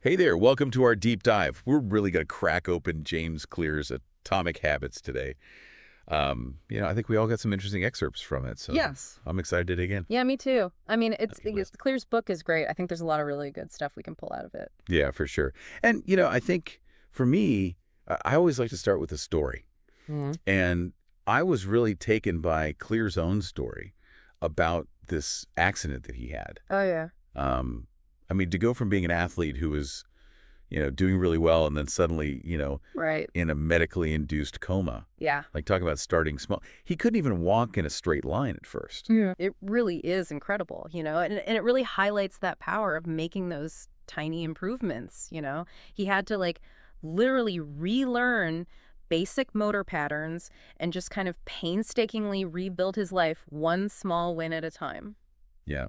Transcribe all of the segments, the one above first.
Hey there, welcome to our deep dive. We're really going to crack open James Clear's Atomic Habits today. I think we all got some interesting excerpts from it, so Yes. I'm excited to dig in. Yeah, me too. I mean, Okay, list. Clear's book is great. I think there's a lot of really good stuff we can pull out of it. Yeah, for sure. And, I think for me, I always like to start with a story. Hmm. And I was really taken by Clear's own story about this accident that he had. Oh, yeah. Um, to go from being an athlete who was, doing really well and then suddenly, Right. in a medically induced coma. Yeah. Like, talk about starting small. He couldn't even walk in a straight line at first. Yeah. It really is incredible, and it really highlights that power of making those tiny improvements. He had to literally relearn basic motor patterns and just kind of painstakingly rebuild his life one small win at a time. Yeah.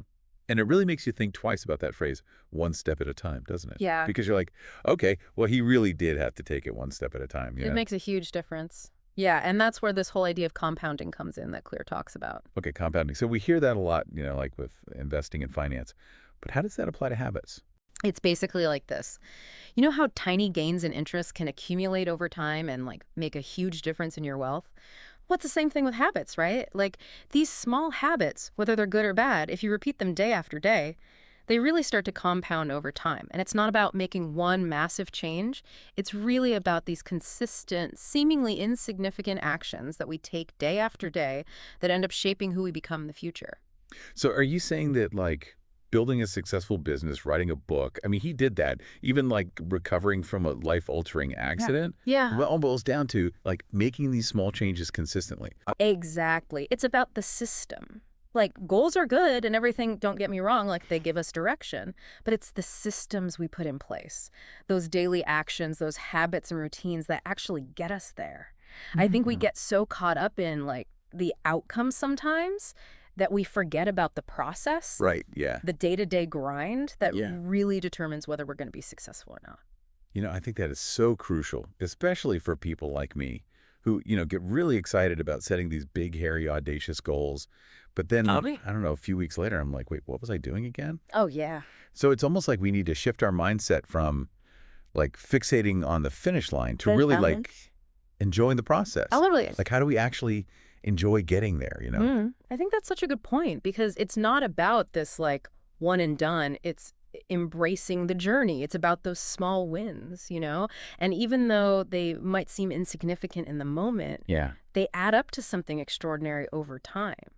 And it really makes you think twice about that phrase, one step at a time, doesn't it? Yeah. Because you're like, okay, well, he really did have to take it one step at a time. It makes a huge difference. Yeah, and that's where this whole idea of compounding comes in that Clear talks about. Okay, compounding. So we hear that a lot, like with investing in finance. But how does that apply to habits? It's basically like this. You know how tiny gains in interest can accumulate over time and make a huge difference in your wealth? What's the same thing with habits, right? Like these small habits, whether they're good or bad, if you repeat them day after day, they really start to compound over time. And it's not about making one massive change. It's really about these consistent, seemingly insignificant actions that we take day after day that end up shaping who we become in the future. So are you saying that, like, building a successful business, writing a book, he did that, even like recovering from a life-altering accident, Yeah. well, all boils down to like making these small changes consistently. Exactly. It's about the system. Like, goals are good and everything, don't get me wrong, like they give us direction, but it's the systems we put in place, those daily actions, those habits and routines that actually get us there. I think we get so caught up in the outcomes sometimes that we forget about the process, Right, yeah. the day-to-day grind that Yeah. really determines whether we're going to be successful or not. I think that is so crucial, especially for people like me who, get really excited about setting these big, hairy, audacious goals. But then, Tommy? I don't know, a few weeks later, I'm like, wait, what was I doing again? Oh, yeah. So it's almost like we need to shift our mindset from like fixating on the finish line to really like enjoying the process. Oh, literally. Like, how do we actually enjoy getting there? I think that's such a good point because it's not about this one and done. It's embracing the journey. It's about those small wins. And even though they might seem insignificant in the moment, Yeah. they add up to something extraordinary over time.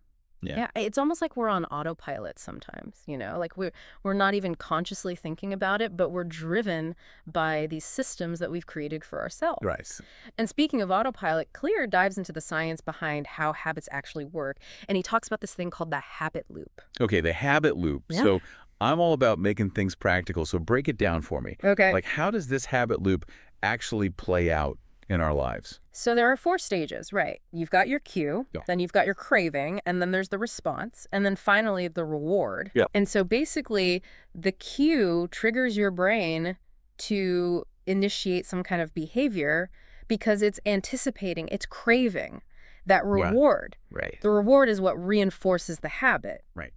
Yeah. Yeah, it's almost like we're on autopilot sometimes. Like we're not even consciously thinking about it, but we're driven by these systems that we've created for ourselves. Right. And speaking of autopilot, Clear dives into the science behind how habits actually work, and he talks about this thing called the habit loop. Okay, the habit loop. Yeah. So I'm all about making things practical. So break it down for me. Okay. Like, how does this habit loop actually play out in our lives? So there are 4 stages, right? You've got your cue, Yeah. then you've got your craving, and then there's the response, and then finally the reward. Yeah. And so basically, the cue triggers your brain to initiate some kind of behavior because it's anticipating, it's craving that reward. Right. The reward is what reinforces the habit. Right.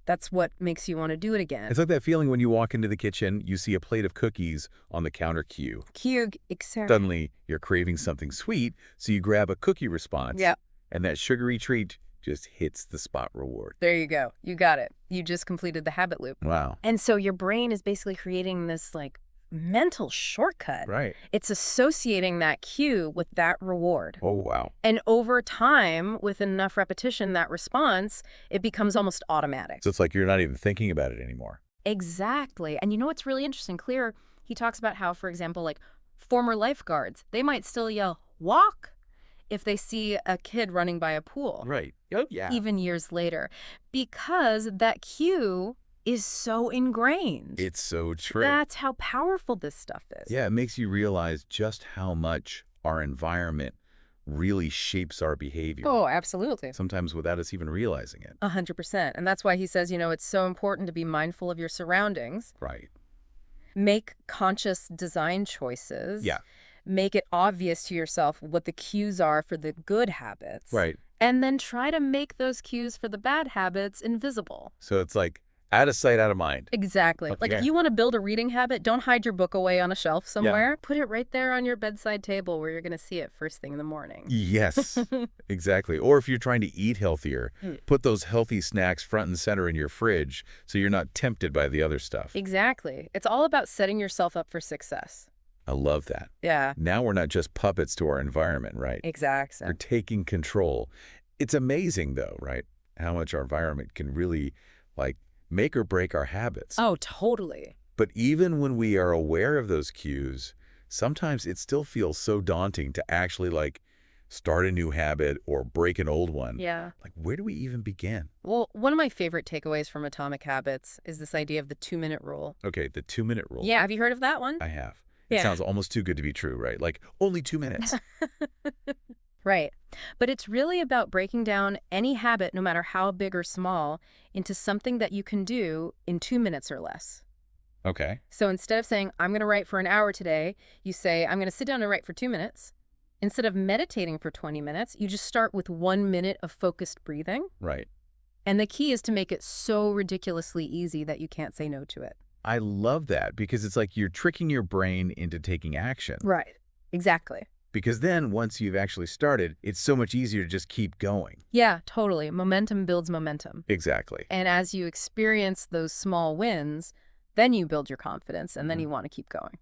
That's what makes you want to do it again. It's like that feeling when you walk into the kitchen, you see a plate of cookies on the counter queue. Cue, exactly. Suddenly, you're craving something sweet, so you grab a cookie response. Yeah. And that sugary treat just hits the spot reward. There you go. You got it. You just completed the habit loop. Wow. And so your brain is basically creating this mental shortcut. Right. It's associating that cue with that reward. Oh, wow. And over time, with enough repetition, that response, it becomes almost automatic. So it's like you're not even thinking about it anymore. Exactly. And you know what's really interesting? Clear, he talks about how, for example, former lifeguards, they might still yell, "Walk," if they see a kid running by a pool. Right. Oh, yeah. Even years later, because that cue is so ingrained. It's so true. That's how powerful this stuff is. Yeah, it makes you realize just how much our environment really shapes our behavior. Oh, absolutely. Sometimes without us even realizing it. 100%. And that's why he says, it's so important to be mindful of your surroundings, Right. make conscious design choices. Yeah. Make it obvious to yourself what the cues are for the good habits. Right. And then try to make those cues for the bad habits invisible. So it's like Out of sight, out of mind. Exactly. Like if Okay. you want to build a reading habit, don't hide your book away on a shelf Yeah. somewhere. Put it right there on your bedside table where you're going to see it first thing in the morning. Yes, exactly. Or if you're trying to eat healthier, Mm. put those healthy snacks front and center in your fridge so you're not tempted by the other stuff. Exactly. It's all about setting yourself up for success. I love that. Yeah, Now we're not just puppets to our environment, right? exactly. We're taking control. It's amazing, though, right? How much our environment can really, like, make or break our habits. Oh, totally. But even when we are aware of those cues, sometimes it still feels so daunting to actually, like, start a new habit or break an old one. Yeah. Like, where do we even begin? Well, one of my favorite takeaways from Atomic Habits is this idea of the 2-minute rule. Okay, the 2-minute rule. Yeah, have you heard of that one? I have. It Yeah. sounds almost too good to be true, right? Like, only 2 minutes. Right. But it's really about breaking down any habit, no matter how big or small, into something that you can do in 2 minutes or less. Okay. So instead of saying, I'm going to write for an hour today, you say, I'm going to sit down and write for 2 minutes. Instead of meditating for 20 minutes, you just start with 1 minute of focused breathing. Right. And the key is to make it so ridiculously easy that you can't say no to it. I love that because it's like you're tricking your brain into taking action. Right. Exactly. Because then once you've actually started, it's so much easier to just keep going. Yeah, totally. Momentum builds momentum. Exactly. And as you experience those small wins, then you build your confidence and then you want to keep going.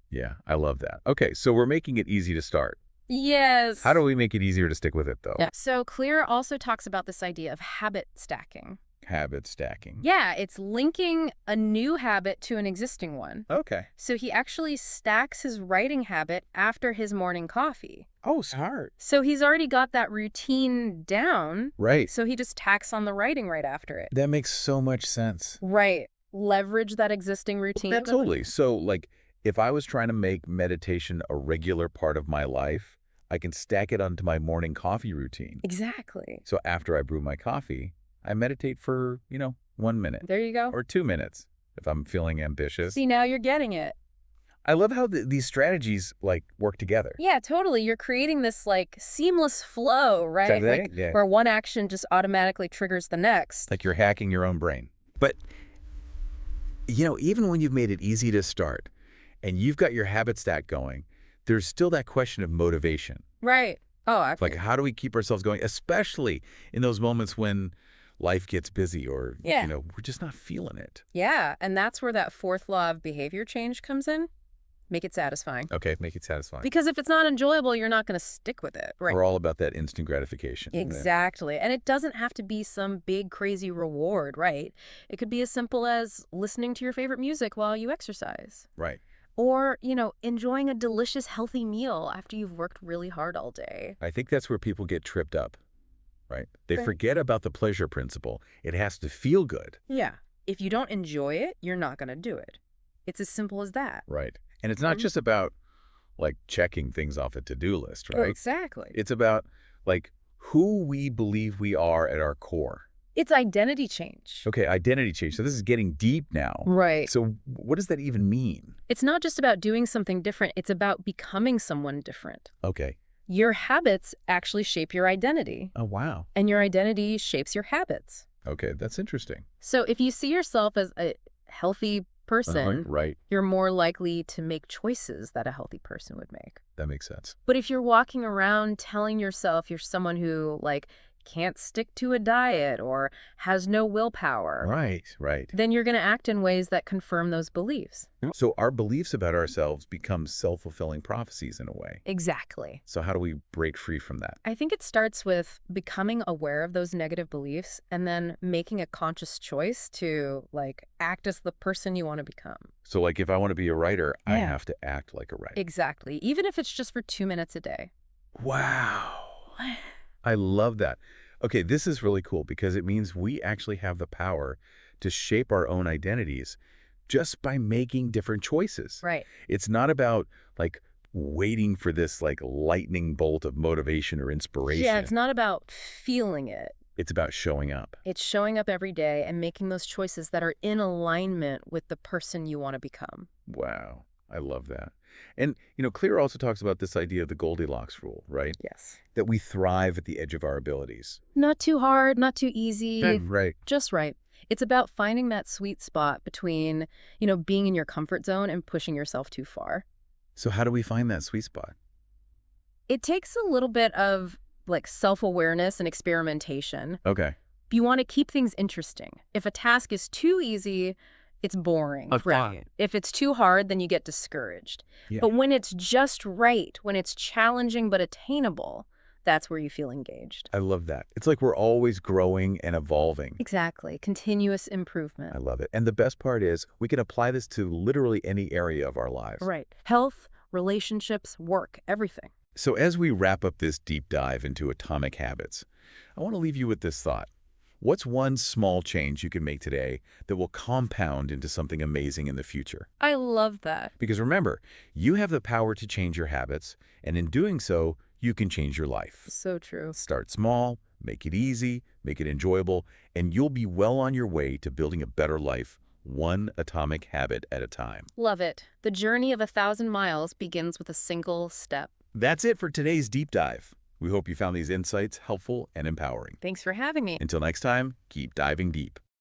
Yeah, I love that. Okay, so we're making it easy to start. Yes. How do we make it easier to stick with it, though? Yeah. So Clear also talks about this idea of habit stacking. Habit stacking. Yeah, it's linking a new habit to an existing one. Okay. So he actually stacks his writing habit after his morning coffee. Oh, smart. So he's already got that routine down. Right. So he just tacks on the writing right after it. That makes so much sense. Right. Leverage that existing routine. Yeah, totally. So, like, if I was trying to make meditation a regular part of my life, I can stack it onto my morning coffee routine. Exactly. So after I brew my coffee, I meditate for, 1 minute There you go. or 2 minutes if I'm feeling ambitious. See, now you're getting it. I love how these strategies, like, work together. Yeah, totally. You're creating this like seamless flow, right? Exactly. Like, Yeah. where one action just automatically triggers the next. Like you're hacking your own brain. But, even when you've made it easy to start and you've got your habit stack going, there's still that question of motivation. Right. Oh, I Like, how do we keep ourselves going, especially in those moments when life gets busy or, Yeah. we're just not feeling it. Yeah, and that's where that fourth law of behavior change comes in. Make it satisfying. Okay, make it satisfying. Because if it's not enjoyable, you're not going to stick with it. Right. We're all about that instant gratification. Exactly. And it doesn't have to be some big, crazy reward, right? It could be as simple as listening to your favorite music while you exercise. Right. Or, enjoying a delicious, healthy meal after you've worked really hard all day. I think that's where people get tripped up, right? They Right. forget about the pleasure principle. It has to feel good. Yeah. If you don't enjoy it, you're not going to do it. It's as simple as that. Right. And it's not just about, like, checking things off a to-do list, right? Exactly. It's about, like, who we believe we are at our core. It's identity change. Okay, identity change. So this is getting deep now. Right. So what does that even mean? It's not just about doing something different. It's about becoming someone different. Okay. Your habits actually shape your identity, Oh, wow. and your identity shapes your habits. Okay, that's interesting. So if you see yourself as a healthy person, Right. you're more likely to make choices that a healthy person would make. That makes sense. But if you're walking around telling yourself you're someone who, like, can't stick to a diet or has no willpower, Right. then you're going to act in ways that confirm those beliefs. So our beliefs about ourselves become self-fulfilling prophecies in a way. Exactly. So how do we break free from that? I think it starts with becoming aware of those negative beliefs and then making a conscious choice to, like, act as the person you want to become. So, like, if I want to be a writer, I Yeah. have to act like a writer. Exactly. Even if it's just for 2 minutes a day. Wow. I love that. Okay, this is really cool because it means we actually have the power to shape our own identities just by making different choices. Right. It's not about, like, waiting for this, like, lightning bolt of motivation or inspiration. Yeah, it's not about feeling it. It's about showing up. It's showing up every day and making those choices that are in alignment with the person you want to become. Wow. I love that. And, Clear also talks about this idea of the Goldilocks rule, right? Yes. That we thrive at the edge of our abilities. Not too hard, not too easy, Right. just right. It's about finding that sweet spot between, being in your comfort zone and pushing yourself too far. So how do we find that sweet spot? It takes a little bit of like self-awareness and experimentation. Okay. You want to keep things interesting. If a task is too easy, it's boring. Right. If it's too hard, then you get discouraged. Yeah. But when it's just right, when it's challenging but attainable, that's where you feel engaged. I love that. It's like we're always growing and evolving. Exactly. Continuous I improvement. love it. And the best part is we can apply this to literally any area of our lives. Right. Health, relationships, work, everything. So as we wrap up this deep dive into atomic habits, I want to leave you with this thought. What's one small change you can make today that will compound into something amazing in the future? I love that. Because remember, you have the power to change your habits, and in doing so, you can change your life. So true. Start small, make it easy, make it enjoyable, and you'll be well on your way to building a better life, one atomic habit at a time. Love it. The journey of 1,000 miles begins with a single step. That's it for today's deep dive. We hope you found these insights helpful and empowering. Thanks for having me. Until next time, keep diving deep.